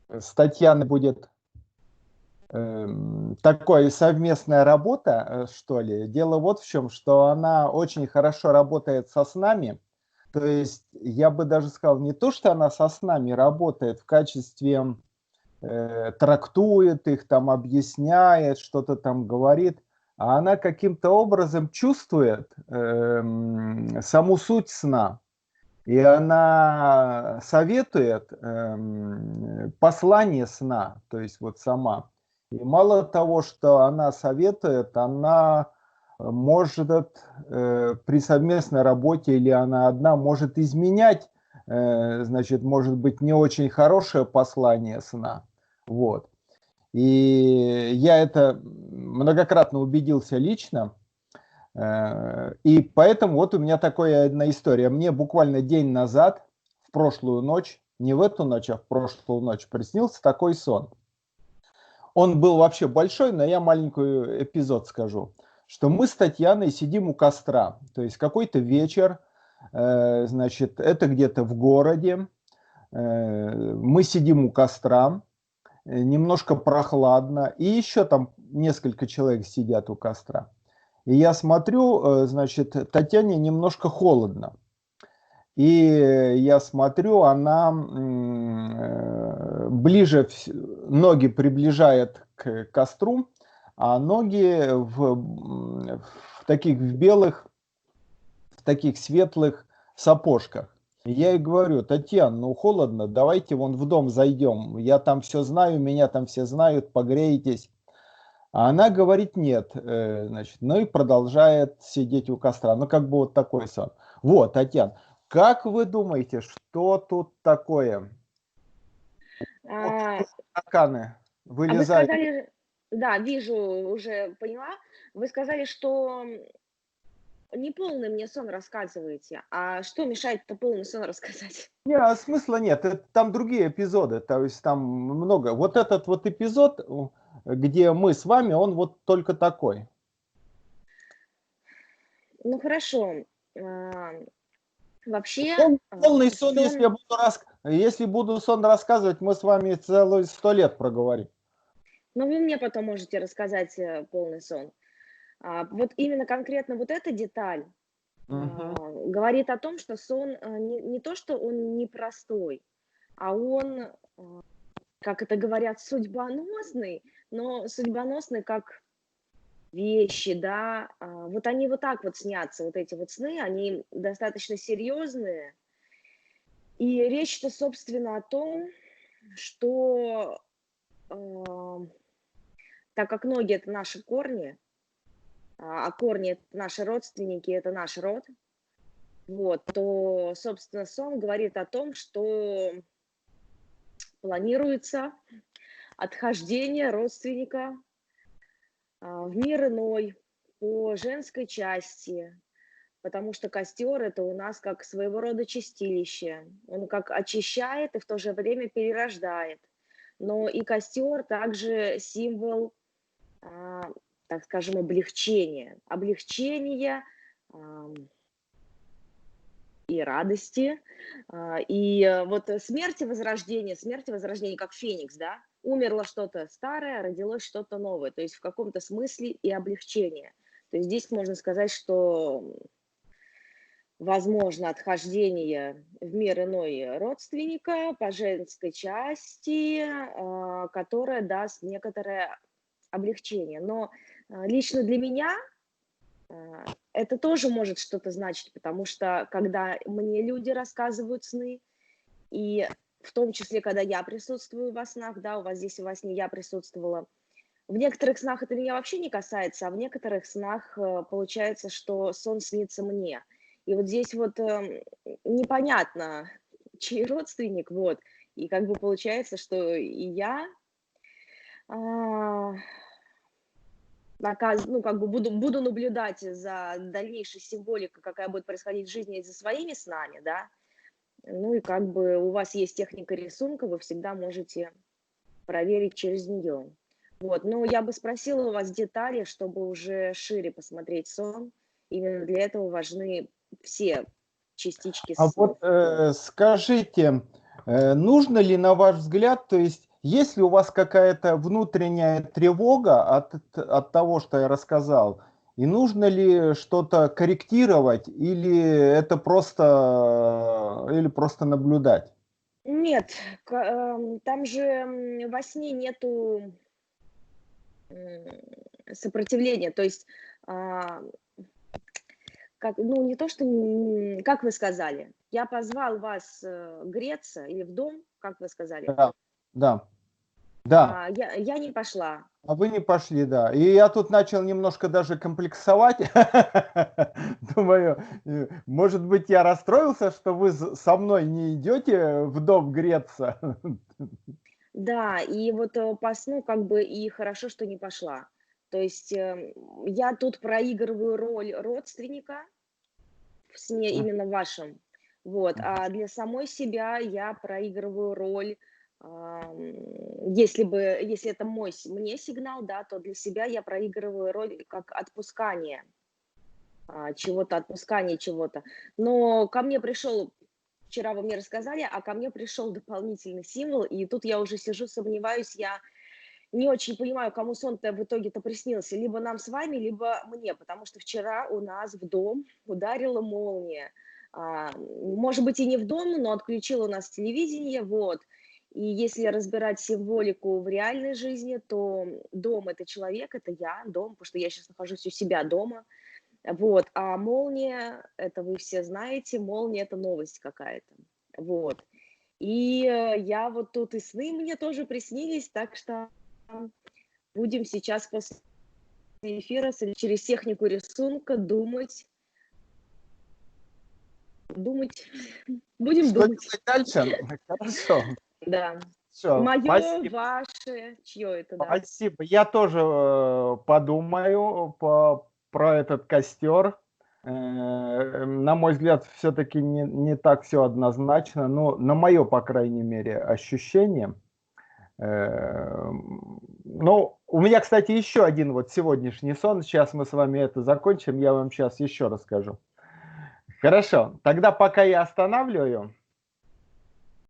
с Татьяной будет такая совместная работа, что ли. Дело вот в чем, что она очень хорошо работает со снами. То есть я бы даже сказал, не то, что она со снами работает в качестве трактует их, там объясняет, что-то там говорит, а она каким-то образом чувствует саму суть сна. И она советует послание сна, то есть вот сама. И мало того, что она советует, она может при совместной работе или она одна может изменять, значит, может быть не очень хорошее послание сна. Вот. И я это многократно убедился лично. И поэтому вот у меня такая одна история. Мне буквально день назад, в прошлую ночь, не в эту ночь, а в прошлую ночь, приснился такой сон. Он был вообще большой, но я маленький эпизод скажу. Что мы с Татьяной сидим у костра. То есть какой-то вечер, значит, это где-то в городе. Мы сидим у костра, немножко прохладно. И еще там несколько человек сидят у костра. И я смотрю, значит, Татьяне немножко холодно. И я смотрю, она ближе, ноги приближает к костру, а ноги в таких в белых, в таких светлых сапожках. И я ей говорю: Татьяна, ну холодно, давайте вон в дом зайдем, я там все знаю, меня там все знают, погреетесь. А она говорит нет, значит, ну и продолжает сидеть у костра. Ну, как бы вот такой сон. Вот, Татьяна, как вы думаете, что тут такое? Вот А, тараканы а вы вылезают. сказали, да, вижу, уже поняла. Вы сказали, что неполный мне сон рассказываете. А что мешает-то полный сон рассказать? Не, а смысла нет, там другие эпизоды, то есть там много. Вот этот вот эпизод, где мы с вами, он вот только такой. Ну хорошо. А, Вообще, Полный сон, сон, если буду сон рассказывать, мы с вами целые 100 лет проговорим. ну вы мне потом можете рассказать полный сон. Вот именно конкретно вот эта деталь Мгм. говорит о том, что сон не то, что он непростой, а он, как это говорят, судьбоносный, но судьбоносный как вещи, да. Вот они вот так вот снятся, вот эти вот сны, они достаточно серьезные. И речь-то, собственно, о том, что так как ноги это наши корни, а корни это наши родственники, это наш род, вот, то, собственно, сон говорит о том, что планируется отхождение родственника в мир иной по женской части, потому что костер это у нас как своего рода чистилище. Он как очищает и в то же время перерождает. Но и костер также символ, а, так скажем, облегчения. Облегчения, и радости. Вот смерть и возрождение, как феникс, да, умерло что-то старое, родилось что-то новое, то есть в каком-то смысле и облегчение. То есть здесь можно сказать, что возможно отхождение в мир иной родственника по женской части, которая даст некоторое облегчение. Но лично для меня это тоже может что-то значить, потому что когда мне люди рассказывают сны, и в том числе, когда я присутствую во снах, да, у вас здесь во сне я присутствовала, в некоторых снах это меня вообще не касается, а в некоторых снах получается, что сон снится мне. И вот здесь вот непонятно, чей родственник, вот, и как бы получается, что и я а, ну, как бы буду наблюдать за дальнейшей символикой, какая будет происходить в жизни за своими снами, да. Ну и как бы у вас есть техника рисунка, вы всегда можете проверить через нее. Вот, но я бы спросила у вас детали, чтобы уже шире посмотреть сон. Именно для этого важны все частички А снов. вот Вот. скажите, Нужно ли, на ваш взгляд, то есть, есть ли у вас какая-то внутренняя тревога от того, что я рассказал, и нужно ли что-то корректировать, или просто наблюдать? Нет, там же во сне нету сопротивления. То есть, а, как, ну не то, что, как вы сказали, я позвал вас греться или в дом, как вы сказали, Да, да, да. я не пошла. А вы не пошли, да. И я тут начал немножко даже комплексовать. Думаю, может быть, я расстроился, что вы со мной не идете в дом греться. Да, и вот по сну как бы и хорошо, что не пошла. То есть я тут проигрываю роль родственника в сне именно вашем. Вот. А для самой себя я проигрываю роль, если это мне сигнал, да, то для себя я проигрываю роль как отпускание чего-то, отпускание чего-то. Но ко мне пришел, вчера вы мне рассказали, а ко мне пришел дополнительный символ, и тут я уже сижу, сомневаюсь, я не очень понимаю, кому сон-то в итоге-то приснился, либо нам с вами, либо мне, потому что вчера у нас в дом ударила молния. Может быть, и не в дом, но отключила у нас телевидение, вот. И если разбирать символику в реальной жизни, то дом – это человек, это я, дом, потому что я сейчас нахожусь у себя дома, вот. А молния – это вы все знаете, молния – это новость какая-то, вот. И я вот тут и сны мне тоже приснились, так что будем сейчас после эфира через технику рисунка думать, будем Что думать. делать дальше? Хорошо. Да. Все, Мое, спасибо. ваше, чье это, да. Спасибо. Я тоже подумаю про этот костер. На мой взгляд, все-таки не так все однозначно, но на мое, по крайней мере, ощущение. Ну, у меня, кстати, еще один вот сегодняшний сон. Сейчас мы с вами это закончим, я вам сейчас еще расскажу. Хорошо, тогда пока я останавливаю.